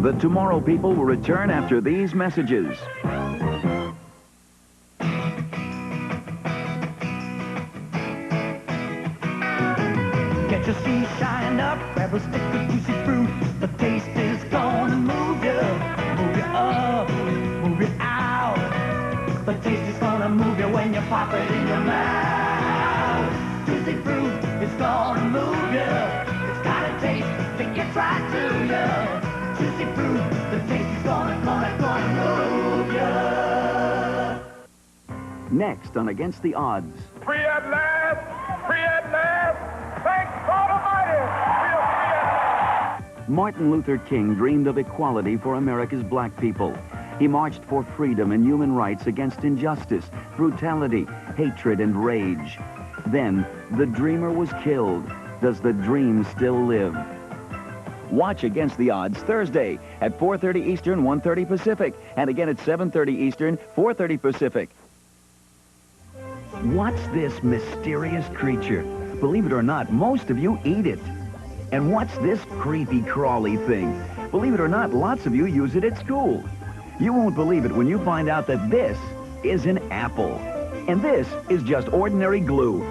The Tomorrow People will return after these messages. Get your seat shined up, grab a stick of juicy fruit. The taste is gonna move you up, move you out. The taste is gonna move you when you pop it in your mouth. Juicy fruit is gonna move you. It's got a taste that gets right to you. Juicy fruit, the taste is gonna move you. Next on Against the Odds. Free at last! Free at last! Thank God Almighty! We are free at last! Martin Luther King dreamed of equality for America's black people. He marched for freedom and human rights against injustice, brutality, hatred, and rage. Then, the dreamer was killed. Does the dream still live? Watch Against the Odds Thursday at 4:30 Eastern, 1:30 Pacific, and again at 7:30 Eastern, 4:30 Pacific. What's this mysterious creature? Believe it or not, most of you eat it. And what's this creepy crawly thing? Believe it or not, lots of you use it at school. You won't believe it when you find out that this is an apple. And this is just ordinary glue.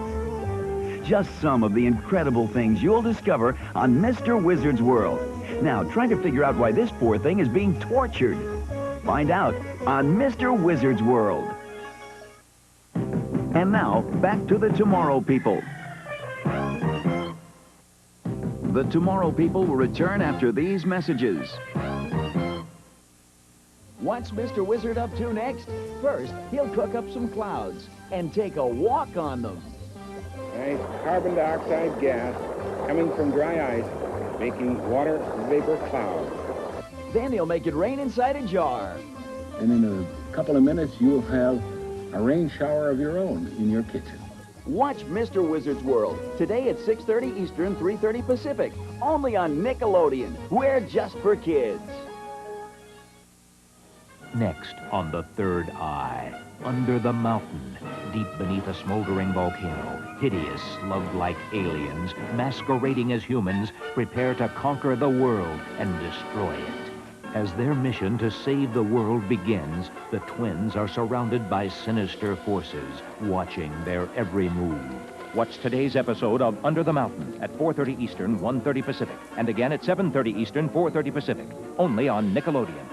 Just some of the incredible things you'll discover on Mr. Wizard's World. Now, try to figure out why this poor thing is being tortured. Find out on Mr. Wizard's World. And now, back to the Tomorrow People. The Tomorrow People will return after these messages. What's Mr. Wizard up to next? First, he'll cook up some clouds and take a walk on them. Nice carbon dioxide gas coming from dry ice, making water vapor clouds. Then he'll make it rain inside a jar. And in a couple of minutes, you'll have a rain shower of your own in your kitchen. Watch Mr. Wizard's World today at 6:30 Eastern, 3:30 Pacific, only on Nickelodeon. We're just for kids. Next on The Third Eye, under the mountain, deep beneath a smoldering volcano, hideous slug-like aliens, masquerading as humans, prepare to conquer the world and destroy it. As their mission to save the world begins, the twins are surrounded by sinister forces, watching their every move. Watch today's episode of Under the Mountain at 4:30 Eastern, 1:30 Pacific, and again at 7:30 Eastern, 4:30 Pacific, only on Nickelodeon.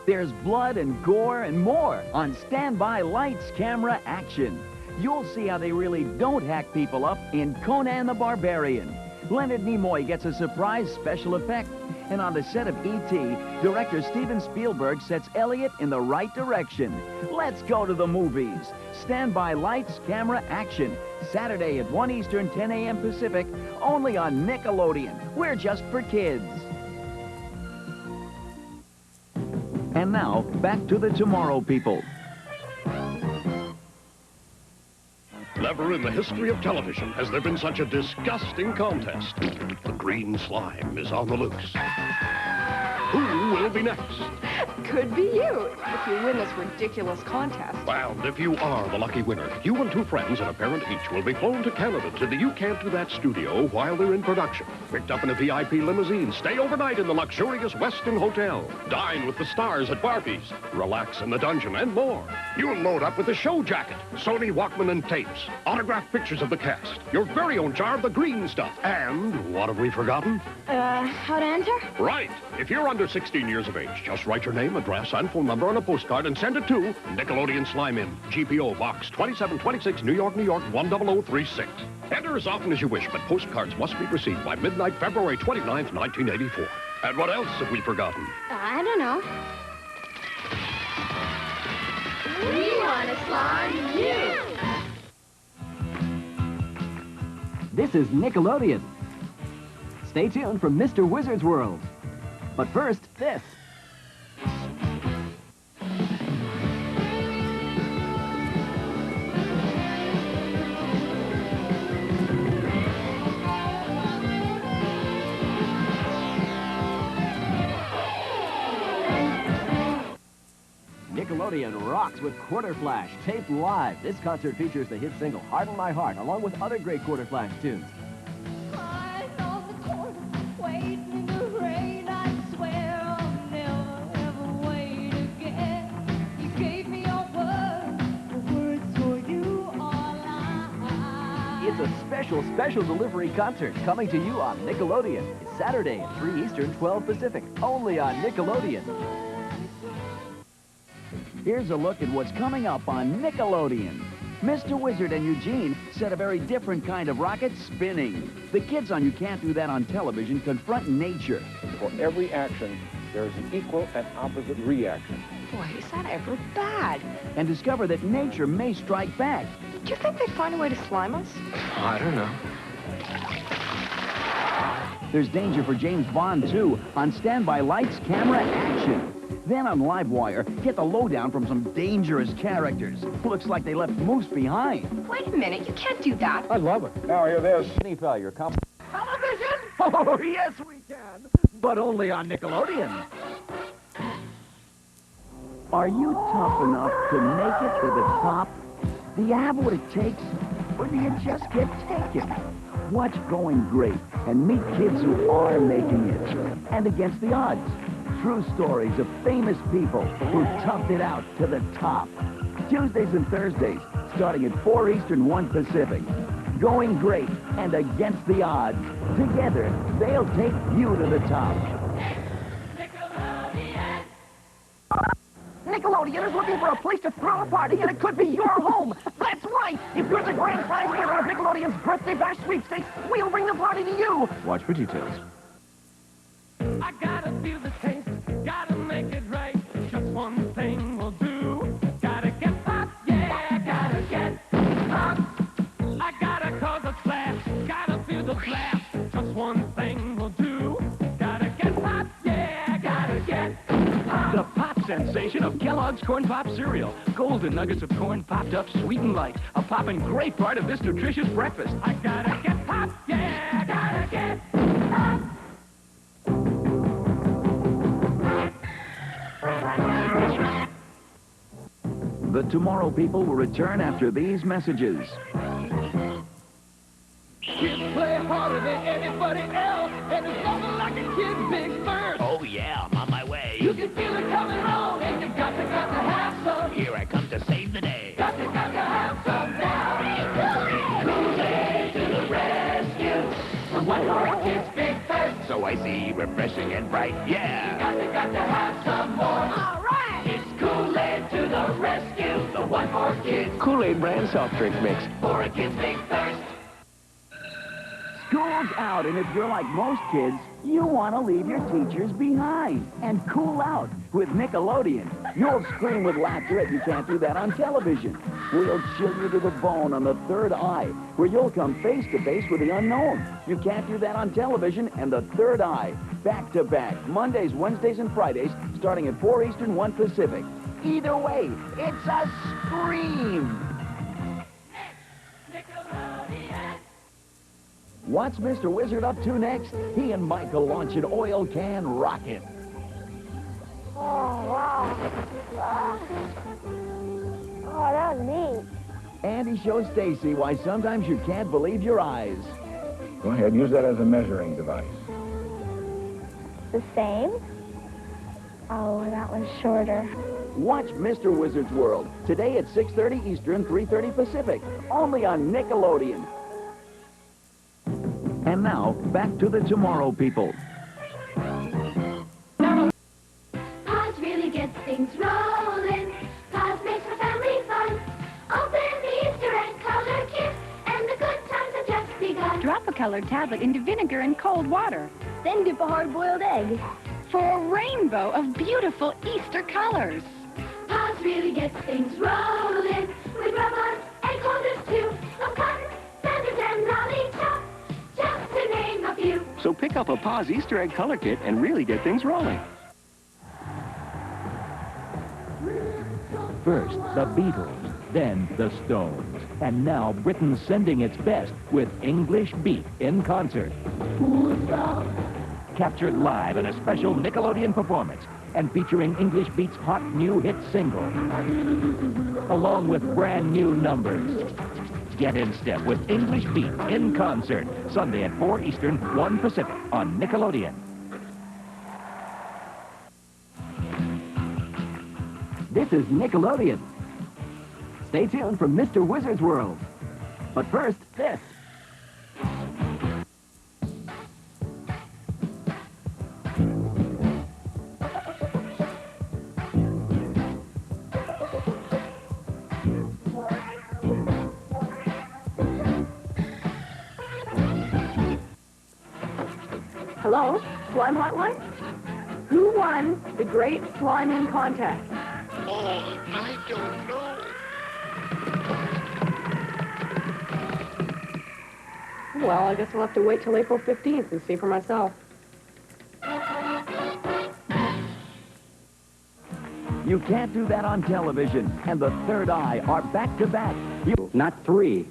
There's blood and gore and more on Standby Lights Camera Action. You'll see how they really don't hack people up in Conan the Barbarian. Leonard Nimoy gets a surprise special effect. And on the set of E.T., director Steven Spielberg sets Elliot in the right direction. Let's go to the movies. Standby Lights, Camera, Action. Saturday at 1 Eastern, 10 a.m. Pacific, only on Nickelodeon. We're just for kids. And now, back to the Tomorrow People. Never in the history of television has there been such a disgusting contest. The green slime is on the loose. Who will be next? Could be you, if you win this ridiculous contest. Well, if you are the lucky winner, you and two friends and a parent each will be flown to Canada to the You Can't Do That studio while they're in production. Picked up in a VIP limousine, stay overnight in the luxurious Westin Hotel. Dine with the stars at Barbie's. Relax in the dungeon and more. You'll load up with a show jacket, Sony Walkman and tapes, autographed pictures of the cast, your very own jar of the green stuff, and what have we forgotten? How to enter? Right. If you're under 16 years of age, just write your name, address, and phone number on a postcard and send it to Nickelodeon Slime In, GPO Box 2726, New York, New York, 10036. Enter as often as you wish, but postcards must be received by midnight, February 29th, 1984. And what else have we forgotten? I don't know. We want to slime you! This is Nickelodeon. Stay tuned for Mr. Wizard's World. But first, this. Nickelodeon rocks with Quaterflash, taped live. This concert features the hit single Heart in My Heart, along with other great Quaterflash tunes. Crying on the corner, waiting in the rain. I special delivery concert coming to you on Nickelodeon. It's Saturday at 3 Eastern, 12 Pacific, only on Nickelodeon. Here's a look at what's coming up on Nickelodeon. Mr. Wizard and Eugene set a very different kind of rocket spinning. The kids on You Can't Do That on Television confront nature. For every action, there is an equal and opposite reaction. Boy, is that ever bad. And discover that nature may strike back. Do you think they'd find a way to slime us? I don't know. There's danger for James Bond, too, on Standby Lights, Camera, Action. Then on Livewire, get the lowdown from some dangerous characters. Looks like they left Moose behind. Wait a minute, you can't do that. I love it. Now hear this. Any failure, Television? Oh, yes, we can. But only on Nickelodeon. Are you tough enough to make it to the top? Do you have what it takes? Or do you just get taken? Watch Going Great and meet kids who are making it. And against the odds. True stories of famous people who toughed it out to the top. Tuesdays and Thursdays, starting at 4 Eastern, 1 Pacific. Going Great and Against the Odds. Together, they'll take you to the top. Nickelodeon is looking for a place to throw a party, and it could be your home. That's right. If you're the grand prize winner of Nickelodeon's Birthday Bash sweepstakes, we'll bring the party to you. Watch for details. I gotta feel the taste, gotta make it right. Just one thing will do. Gotta get pop, yeah, gotta get pop. I gotta cause a splash, gotta feel the blast. Just one thing will do. Gotta get pop, yeah, gotta get pop. The pop sensation of Kellogg's Corn Pop cereal. Golden nuggets of corn popped up, sweet and light. A poppin' great part of this nutritious breakfast. I gotta get pop, yeah, gotta get pop. The Tomorrow People will return after these messages. Kids play harder than anybody else, and it's nothing like a kid's big burst. Oh, yeah, I'm on my way. You can feel it coming on, and you got to have some. Here I come to save the day. Got to have some now. Kool Aid to the rescue. The White Horse Kids Big Thirst. So I see, refreshing and bright, yeah. Got to have some more. All right. It's Kool Aid to the rescue. The White Horse Kids. Kool Aid brand soft drink mix. For a kid's big thirst. School's out, and if you're like most kids, you want to leave your teachers behind and cool out with Nickelodeon. You'll scream with laughter if You Can't Do That on television. We'll chill you to the bone on The Third Eye, where you'll come face to face with the unknown. You Can't Do That on television and The Third Eye, back to back, Mondays, Wednesdays, and Fridays, starting at 4 Eastern, 1 Pacific. Either way, it's a scream. What's Mr. Wizard up to next? He and Michael launch an oil can rocket. Oh, wow. Oh, that was neat. And he shows Stacy why sometimes you can't believe your eyes. Go ahead, use that as a measuring device. The same? Oh, that was shorter. Watch Mr. Wizard's World today at 6:30 Eastern, 3:30 Pacific, only on Nickelodeon. And now, back to the Tomorrow People. Paas really gets things rolling. Paas makes for family fun. Open the Easter egg color kit, and the good times have just begun. Drop a colored tablet into vinegar and cold water. Then dip a hard-boiled egg. For a rainbow of beautiful Easter colors. Paas really gets things rolling. With rub-ons and holders too. Of cotton, feathers, and lollipops. Just to name a few. So pick up a Paas Easter egg color kit and really get things rolling. First, the Beatles, then the Stones. And now Britain's sending its best with English Beat in concert. Captured live in a special Nickelodeon performance and featuring English Beat's hot new hit single, along with brand new numbers. Get in step with English Beat in concert, Sunday at 4 Eastern, 1 Pacific on Nickelodeon. This is Nickelodeon. Stay tuned for Mr. Wizard's World. But first, this. Hello? Slime Hotline? Who won the Great Sliming Contest? Oh, I don't know. Well, I guess I'll have to wait till April 15th and see for myself. You can't do that on television. And the Third Eye are back-to-back. Not 3.